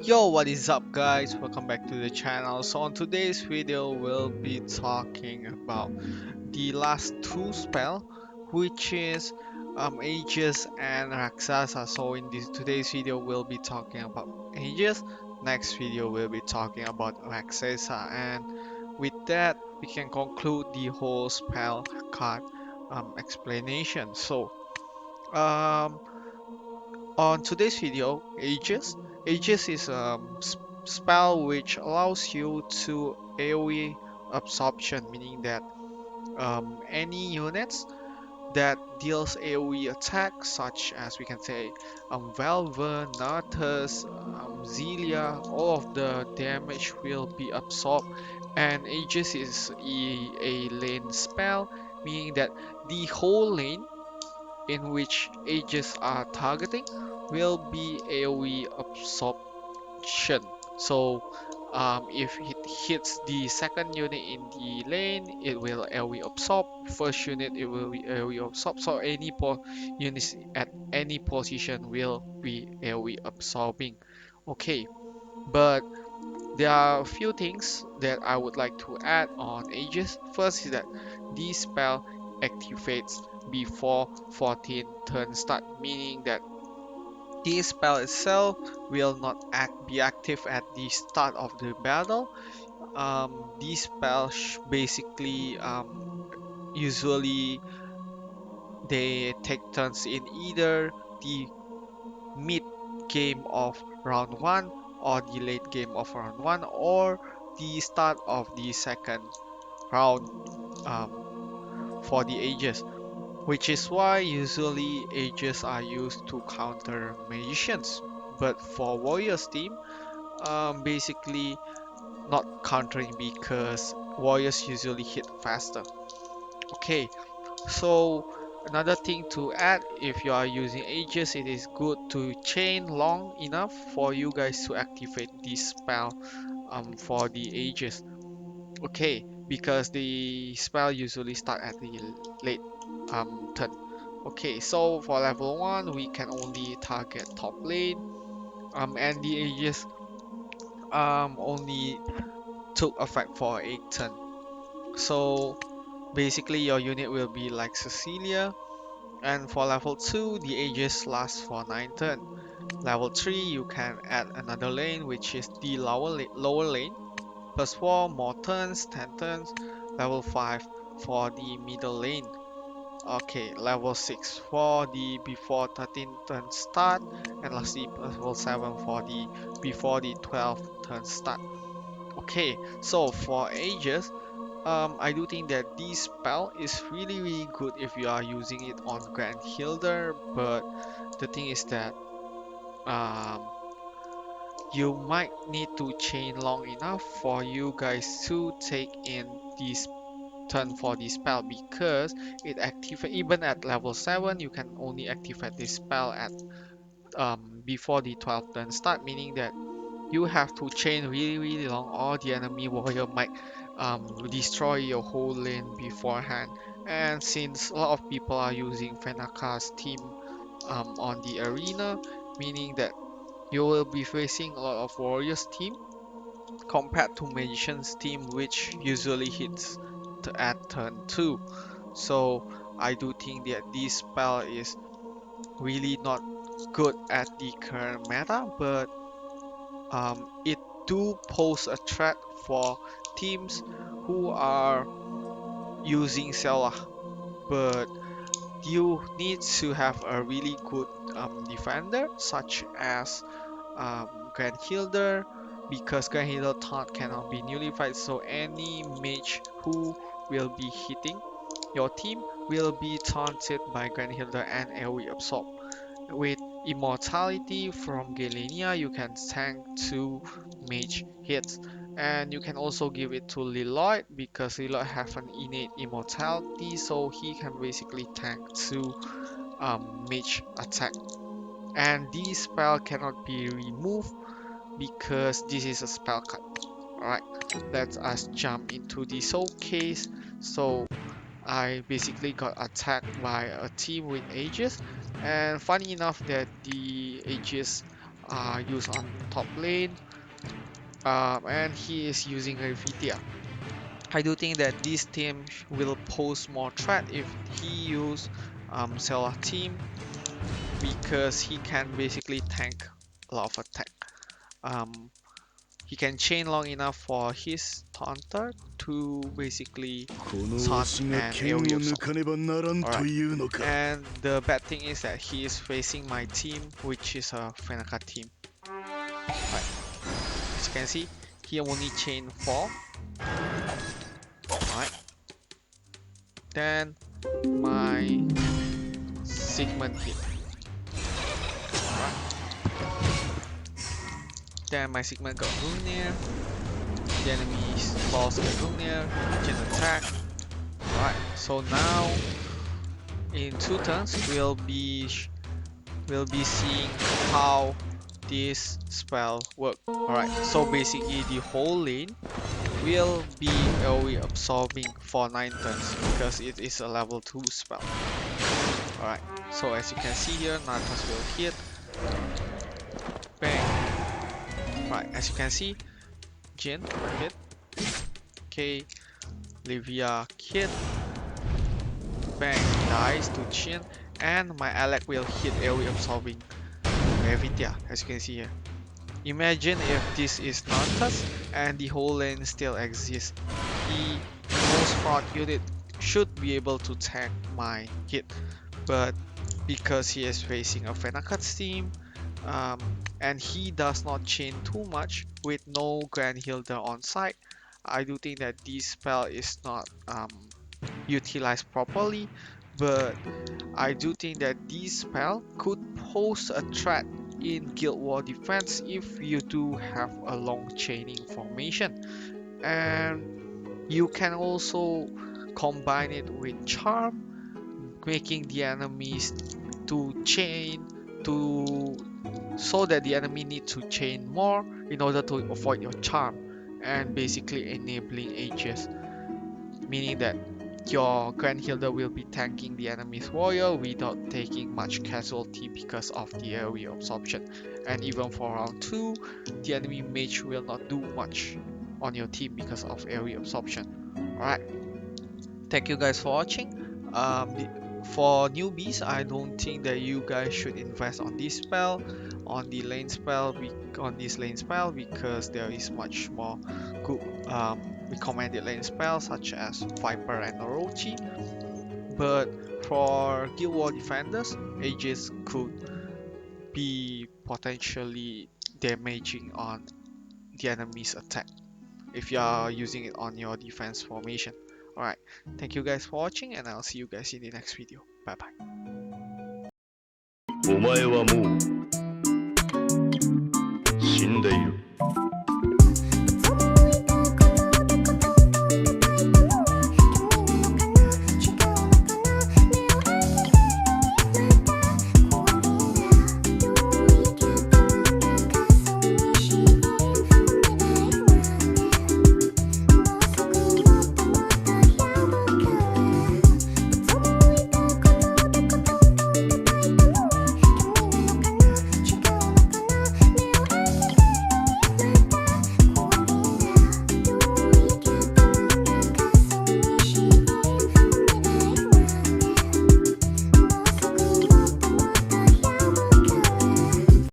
Yo, what is up guys? Welcome back to the channel. So on today's video we'll be talking about the last two spell, which is Aegis and Raksasa. So in this today's video we'll be talking about Aegis. Next video we'll be talking about Raksasa, and with that we can conclude the whole spell card explanation. So um on today's video, Aegis. Aegis is a spell which allows you to AoE absorption, meaning that any units that deals AoE attack, such as we can say Velva, Natus, Zelia, all of the damage will be absorbed. And Aegis is a lane spell, meaning that the whole lane in which Aegis are targeting will be AoE absorption. So if it hits the second unit in the lane, it will AoE absorb. First unit, it will be AoE absorb. So any units at any position will be AoE absorbing. Okay, but there are a few things that I would like to add on Aegis. First is that this spell activates before 14 turn start, meaning that this spell itself will not be active at the start of the battle. This spell basically usually they take turns in either the mid game of round 1 or the late game of round 1 or the start of the second round for the Aegis, which is why usually Aegis are used to counter magicians. But for warriors team, basically not countering because warriors usually hit faster. Okay, so another thing to add, if you are using Aegis, it is good to chain long enough for you guys to activate this spell for the Aegis. Okay, because the spell usually start at the late turn. Okay, so for level 1 we can only target top lane, and the Aegis only took effect for 8 turn. So basically your unit will be like Cecilia, and for level 2 the Aegis lasts for 9 turn. Level 3 you can add another lane, which is the lower lane, plus 4 more turns, 10 turns. Level 5 for the middle lane. Okay, level 6 for the before 13 turn start, and lastly level 7 for the before the 12 turn start. Okay, so for Aegis, I do think that this spell is really good if you are using it on Grand Hilder, but the thing is that um, you might need to chain long enough for you guys to take in this turn for this spell, because it activate even at level 7 you can only activate this spell at before the 12th turn start, meaning that you have to chain really long, or the enemy warrior might destroy your whole lane beforehand. And since a lot of people are using Fenaka's team on the arena, meaning that you will be facing a lot of warriors team compared to magician's team, which usually hits at turn 2. So I do think that this spell is really not good at the current meta, but it do pose a threat for teams who are using seol. But you need to have a really good defender, such as Grand Hilder, because Grand Hilder taunt cannot be nullified, so any mage who will be hitting your team will be taunted by Grand Hilder and AoE absorb. With immortality from Galenia, you can tank 2 mage hits, and you can also give it to Leloid because Leloid have an innate immortality, so he can basically tank 2 mage attack. And this spell cannot be removed because this is a spell card. Alright, let us jump into the soul case. So I basically got attacked by a team with Aegis, and funny enough that the Aegis are used on top lane, and he is using a Vidya. I do think that this team will pose more threat if he use seol team, because he can basically tank a lot of attack. Um, he can chain long enough for his taunter to basically taunt and AoE absorb. Alright, and the bad thing is that he is facing my team, which is a Fenaka team. Alright, as you can see, he only chain 4. Alright, then my Sigmund hit. Alright, then my Sigmund got Gungnir. The enemy's boss got Gungnir. Chain attack. Alright, so now in 2 turns we'll be seeing how this spell work. Alright, so basically the whole lane will be AoE absorbing for 9 turns because it is a level 2 spell. Alright, so as you can see here, Natas will hit. Bang. Right, as you can see, Jin hit. Okay, Livia hit. Bang, dies to Chin. And my Alec will hit AoE absorbing Vidya, as you can see here. Imagine if this is Natas and the whole lane still exists. The most fraud unit should be able to tank my hit, but because he is facing a Fenakat's team, um, and he does not chain too much with no Grand Hilda on site, I do think that this spell is not utilized properly, but I do think that this spell could pose a threat in Guild War defense if you do have a long chaining formation. And you can also combine it with charm, making the enemies to chain to so that the enemy need to chain more in order to avoid your charm, and basically enabling Aegis, meaning that your Grand Hilda will be tanking the enemy's warrior without taking much casualty because of the AoE absorption. And even for round 2, the enemy mage will not do much on your team because of AoE absorption. Alright, thank you guys for watching. For newbies, I don't think that you guys should invest on this spell, on the lane spell, on this lane spell, because there is much more good recommended lane spells such as Viper and Orochi. But for Guild War defenders, Aegis could be potentially damaging on the enemy's attack if you are using it on your defense formation. Alright, thank you guys for watching, and I'll see you guys in the next video. Bye bye. お前はもう死んでいる。